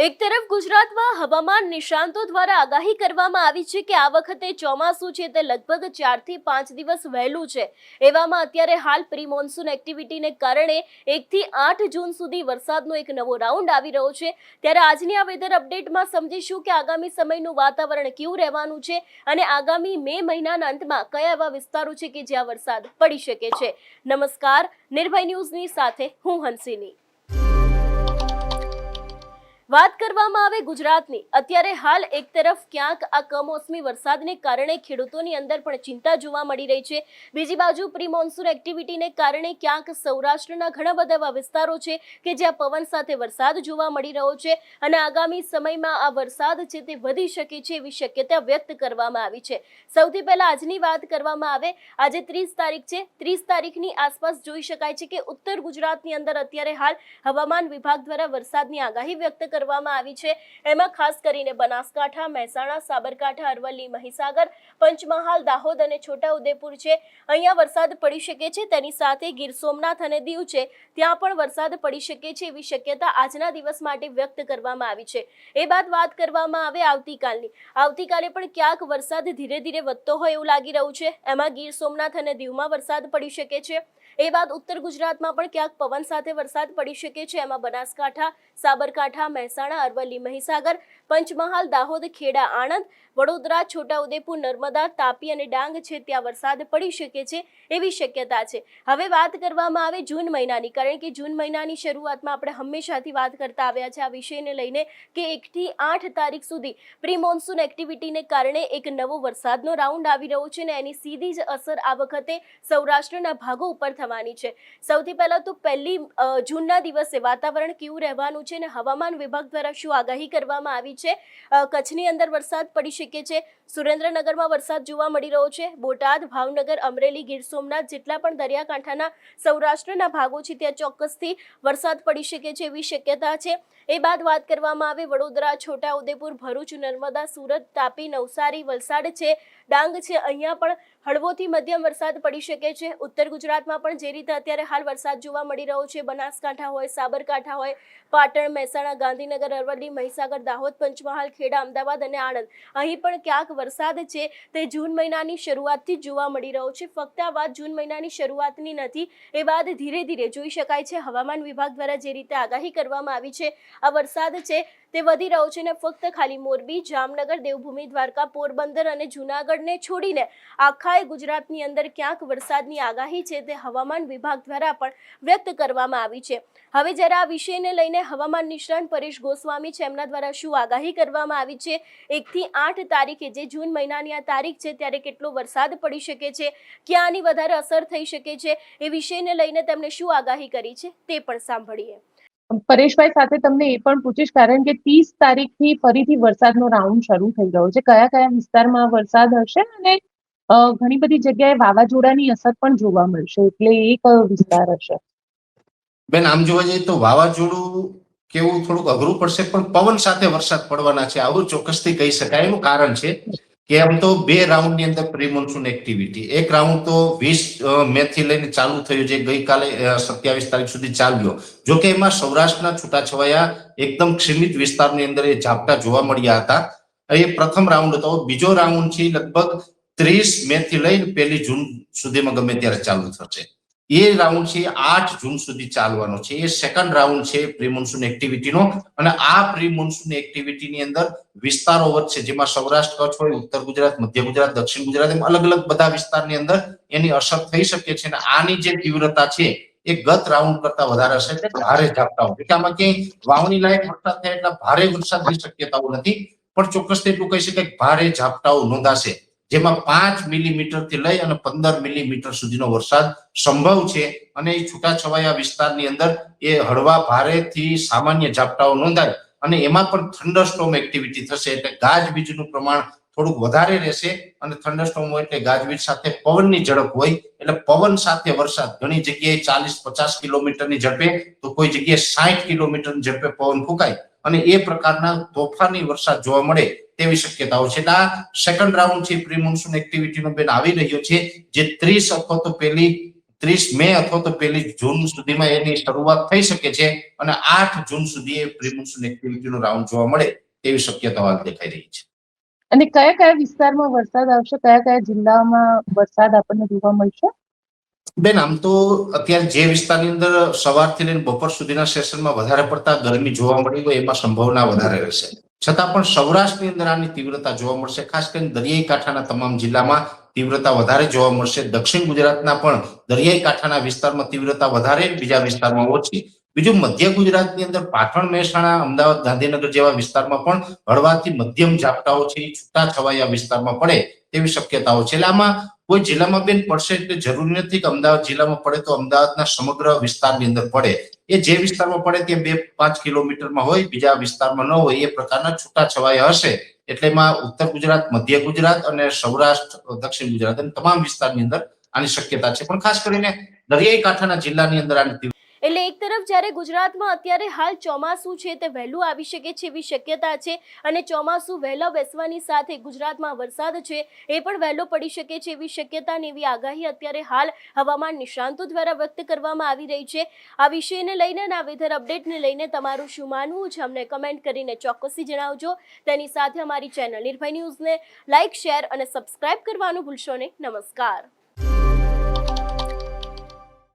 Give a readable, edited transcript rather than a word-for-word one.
એક તરફ ગુજરાતમાં હવામાન નિષ્ણાંતો દ્વારા આગાહી કરવામાં આવી છે કે આ વખતે ચોમાસું છે તે લગભગ 4 થી 5 દિવસ વહેલું છે। એવામાં અત્યારે હાલ પ્રી મોન્સૂન એક્ટિવિટીને કારણે 1 થી 8 જૂન સુધી વરસાદનો એક નવો રાઉન્ડ આવી રહ્યો છે। ત્યારે આજની આ વેધર અપડેટમાં સમજીશું કે આગામી સમયનું વાતાવરણ કેવું રહેવાનું છે અને આગામી મે મહિનાના અંતમાં કયા એવા વિસ્તારો છે કે જ્યાં વરસાદ પડી શકે છે। નમસ્કાર, નિર્ભય ન્યૂઝની સાથે હું હંસિની। વાત કરવામાં આવે ગુજરાતની, અત્યારે હાલ એક તરફ ક્યાંક આ કમોસમી વરસાદને કારણે ખેડૂતોની અંદર પણ ચિંતા જોવા મળી રહી છે, બીજી બાજુ પ્રી મોન્સૂન એક્ટિવિટીને કારણે ક્યાંક સૌરાષ્ટ્રના ઘણા બધા એવા વિસ્તારો છે કે જ્યાં પવન સાથે વરસાદ જોવા મળી રહ્યો છે અને આગામી સમયમાં આ વરસાદ છે તે વધી શકે છે એવી શક્યતા વ્યક્ત કરવામાં આવી છે। સૌથી પહેલા આજની વાત કરવામાં આવે, આજે 30 તારીખ છે। 30 તારીખની આસપાસ જોઈ શકાય છે કે ઉત્તર ગુજરાતની અંદર અત્યારે હાલ હવામાન વિભાગ દ્વારા વરસાદની આગાહી વ્યક્ત કરવામાં આવી છે। એમાં ખાસ કરીને બનાસકાંઠા, મહેસાણા, સાબરકાંઠા, અરવલ્લી, મહીસાગર, પંચમહાલ, દાહોદ અને છોટાઉદેપુર છે, અહીંયા વરસાદ પડી શકે છે। તેની સાથે ગીર સોમનાથ અને દીવ છે, ત્યાં પણ વરસાદ પડી શકે છે એવી શક્યતા આજના દિવસ માટે વ્યક્ત કરવામાં આવી છે। એ બાદ વાત કરવામાં આવે આવતીકાલની, આવતીકાલે પણ ક્યાંક વરસાદ ધીરે ધીરે વધતો હોય એવું લાગી રહ્યું છે। એમાં ગીર સોમનાથ અને દીવમાં વરસાદ પડી શકે છે। એ બાદ ઉત્તર ગુજરાતમાં પણ ક્યાંક પવન સાથે વરસાદ પડી શકે છે। એમાં બનાસકાંઠા, સાબરકાંઠા, મહેસાણા, અરવલ્લી, મહીસાગર, પંચમહાલ, દાહોદ, ખેડા, આણંદ, વડોદરા, છોટાઉદેપુર, નર્મદા, તાપી અને ડાંગ છે, ત્યાં વરસાદ પડી શકે છે એવી શક્યતા છે। હવે વાત કરવામાં આવે જૂન મહિનાની, કારણ કે જૂન મહિનાની શરૂઆતમાં આપણે હંમેશાથી વાત કરતા આવ્યા છે આ વિષયને લઈને કે 1 થી 8 તારીખ સુધી પ્રી મોન્સૂન એક્ટિવિટીને કારણે એક નવો વરસાદનો રાઉન્ડ આવી રહ્યો છે અને એની સીધી જ અસર આ વખતે સૌરાષ્ટ્રના ભાગો ઉપર થવાની છે। સૌથી પહેલા તો 1 જૂનના દિવસે વાતાવરણ કેવું રહેવાનું છે અને હવામાન વિભાગ દ્વારા શું આગાહી કરવામાં આવી છે। કચ્છની અંદર વરસાદ પડી શકે છે, સુરેન્દ્રનગરમાં વરસાદ જોવા મળી રહ્યો છે, બોટાદ, ભાવનગર, અમરેલી, ગીર સોમનાથ જેટલા પણ દરિયાકાંઠાના સૌરાષ્ટ્રના ભાગો છે ત્યાં ચોક્કસથી વરસાદ પડી શકે છે એવી શક્યતા છે। એ બાદ વાત કરવામાં આવે વડોદરા, છોટાઉદેપુર, ભરૂચ, નર્મદા, સુરત, તાપી, નવસારી, વલસાડ છે, ડાંગ છે, અહીંયા પણ હળવોથી મધ્યમ વરસાદ પડી શકે છે। ઉત્તર ગુજરાતમાં પણ જે રીતે અત્યારે હાલ વરસાદ જોવા મળી રહ્યો છે, બનાસકાંઠા હોય, સાબરકાંઠા હોય, પાટણ, મહેસાણા, ગાંધીનગર, અરવલ્લી, મહીસાગર, દાહોદ, પંચમહાલ, ખેડા, અમદાવાદ અને આણંદ, અહીં પણ ક્યાંક વરસાદ છે તે જૂન મહિનાની શરૂઆતથી જ જોવા મળી રહ્યો છે। ફક્ત આ વાત જૂન મહિનાની શરૂઆતની નથી, એ બાદ ધીરે ધીરે જોઈ શકાય છે હવામાન વિભાગ દ્વારા જે રીતે આગાહી કરવામાં આવી છે આ વરસાદ છે તે વધી રહ્યો છે અને ફક્ત ખાલી મોરબી, જામનગર, દેવભૂમિ, દ્વારકા, પોરબંદર અને જૂનાગઢને છોડીને આખા ગુજરાતની અંદર ક્યાંક વરસાદની આગાહી છે તે હવામાન વિભાગ દ્વારા પણ વ્યક્ત કરવામાં આવી છે। હવે જ્યારે આ વિષયને લઈને હવામાન નિષ્ણાંત પરેશ ગોસ્વામી છે, એમના દ્વારા શું આગાહી કરવામાં આવી છે 1 થી 8 તારીખે જે જૂન મહિનાની આ તારીખ છે ત્યારે કેટલો વરસાદ પડી શકે છે, ક્યાં આની વધારે અસર થઈ શકે છે, એ વિષયને લઈને તેમણે શું આગાહી કરી છે તે પણ સાંભળીએ। પરેશભાઈ સાથે તમને એ પણ પૂછીશ, કારણ કે 30 તારીખથી ફરીથી વરસાદનો રાઉન્ડ શરૂ થઈ રહ્યો છે, કયા કયા વિસ્તારમાં વરસાદ હશે અને ઘણી બધી જગ્યાએ વાવાઝોડાની અસર પણ જોવા મળશે, એટલે એ કયો વિસ્તાર હશે? બેન, આમ જોવા જઈએ તો વાવાઝોડું કેવું થોડુંક અઘરું પડશે, પણ પવન સાથે વરસાદ પડવાના છે આવું ચોક્કસથી કહી શકાય। એનું કારણ છે કે આમ તો 2 રાઉન્ડની અંદર પ્રી મોન્સૂન એક્ટિવિટી, એક રાઉન્ડ તો 20 મે થી લઈને ચાલુ થયું જે ગઈકાલે 27 તારીખ સુધી ચાલ્યો, જો કે એમાં સૌરાષ્ટ્રના છૂટાછવાયા એકદમ સીમિત વિસ્તારની અંદર એ ઝાપટા જોવા મળ્યા હતા। એ પ્રથમ રાઉન્ડ હતો। બીજો રાઉન્ડ છે લગભગ 30 મે થી લઈને 1 જૂન સુધીમાં ગમે ત્યારે ચાલુ થશે। એ રાઉન્ડ છે 8 જૂન સુધી ચાલવાનો છે। એ સેકન્ડ રાઉન્ડ છે પ્રી મોન્સૂન એક્ટિવિટીનો અને આ પ્રી મોન્સૂન એક્ટિવિટીની અંદર વિસ્તારો વચ્ચે જેમાં સૌરાષ્ટ્ર, કચ્છ હોય, ઉત્તર ગુજરાત, મધ્ય ગુજરાત, દક્ષિણ ગુજરાત, એમ અલગ અલગ બધા વિસ્તારની અંદર એની અસર થઈ શકે છે અને આની જે તીવ્રતા છે એ ગત રાઉન્ડ કરતા વધારે હશે, એટલે ભારે ઝાપટાઓ, એટલે આમાં ક્યાંય વાવણી લાયક વરસાદ થાય એટલે ભારે વરસાદની શક્યતાઓ નથી, પણ ચોક્કસ એટલું કહી શકાય કે ભારે ઝાપટાઓ નોંધાશે, જેમાં 5 મિલીમીટર થી લઈ અને 15 મિલીમીટર સુધીનો વરસાદ સંભવ છે અને એ છૂટાછવાયા વિસ્તારની અંદર એ હળવા ભારેથી સામાન્ય ઝાપટાઓ નોંધાય અને એમાં પણ થંડરસ્ટોર્મ એક્ટિવિટી થશે, એટલે ગાજવીજનું પ્રમાણ થોડુંક વધારે રહેશે અને થંડરસ્ટોર્મ હોય એટલે ગાજવીજ સાથે પવનની ઝડપ હોય, એટલે પવન સાથે વરસાદ ઘણી જગ્યાએ 40-50 કિલોમીટરની ઝડપે તો કોઈ જગ્યાએ 60 કિલોમીટરની ઝડપે પવન ફૂંકાય અને એ પ્રકારના તોફાની વરસાદ જોવા મળે તેવી શક્યતાઓ છે। એટલે આ સેકન્ડ રાઉન્ડ છે પ્રી મોન્સૂન એક્ટિવિટીનો બેન આવી રહ્યો છે, જે 30 અથવા તો 1 30 મે અથવા તો 1 જૂન સુધીમાં એની શરૂઆત થઈ શકે છે અને 8 જૂન સુધી એ પ્રી મોન્સૂન એક્ટિવિટીનો રાઉન્ડ જોવા મળે તેવી શક્યતાઓ હાલ દેખાઈ રહી છે. અને કયા કયા વિસ્તારમાં વરસાદ આવશે, કયા કયા જિલ્લામાં વરસાદ આપણને જોવા મળશે? બેન, આમ તો અત્યારે જે વિસ્તારની અંદર સવારથી લઈને બપોર સુધીના સેશનમાં વધારે પડતા ગરમી જોવા મળી હોય એમાં સંભાવના વધારે રહેશે. છતાં પણ સૌરાષ્ટ્રની અંદર આની તીવ્રતા જોવા મળશે. ખાસ કરીને દરિયાઈ કાંઠાના તમામ જિલ્લામાં તીવ્રતા વધારે જોવા મળશે. દક્ષિણ ગુજરાતના પણ દરિયાઈ કાંઠાના વિસ્તારમાં તીવ્રતા વધારે, બીજા વિસ્તારમાં ઓછી. બીજું, મધ્ય ગુજરાતની અંદર પાટણ, મહેસાણા, અમદાવાદ, ગાંધીનગર જેવા વિસ્તારમાં પણ હળવાથી મધ્યમ ઝાપટાઓ છે એ છૂટા છવાયા વિસ્તારમાં પડે તેવી શક્યતાઓ છે. એટલે આમાં કોઈ જિલ્લામાં બેન પડશે એટલે જરૂરી નથી કે અમદાવાદ જિલ્લામાં પડે તો અમદાવાદના સમગ્ર વિસ્તારની અંદર પડે. એ જે વિસ્તારમાં પડે તે 2-5 કિલોમીટરમાં હોય, બીજા વિસ્તારમાં ન હોય, એ પ્રકારના છૂટા છવાયા હશે. એટલે એમાં ઉત્તર ગુજરાત, મધ્ય ગુજરાત અને સૌરાષ્ટ્ર, દક્ષિણ ગુજરાત અને તમામ વિસ્તારની અંદર આની શક્યતા છે. પણ ખાસ કરીને દરિયાઈ કાંઠાના જિલ્લાની અંદર આની એટલે એક તરફ જ્યારે ગુજરાતમાં અત્યારે હાલ ચોમાસું છે તે વહેલું આવી શકે છે એવી શક્યતા છે, અને ચોમાસું વહેલા બેસવાની સાથે ગુજરાતમાં વરસાદ છે એ પણ વહેલો પડી શકે છે એવી શક્યતા અને એવી આગાહી અત્યારે હાલ હવામાન નિષ્ણાંતો દ્વારા વ્યક્ત કરવામાં આવી રહી છે. આ વિષયને લઈને અને આ વેધર અપડેટને લઈને તમારું શું માનવું છે અમને કમેન્ટ કરીને ચોક્કસથી જણાવજો. તેની સાથે અમારી ચેનલ નિર્ભય ન્યૂઝને લાઇક, શેર અને સબસ્ક્રાઇબ કરવાનું ભૂલશો નહીં. નમસ્કાર.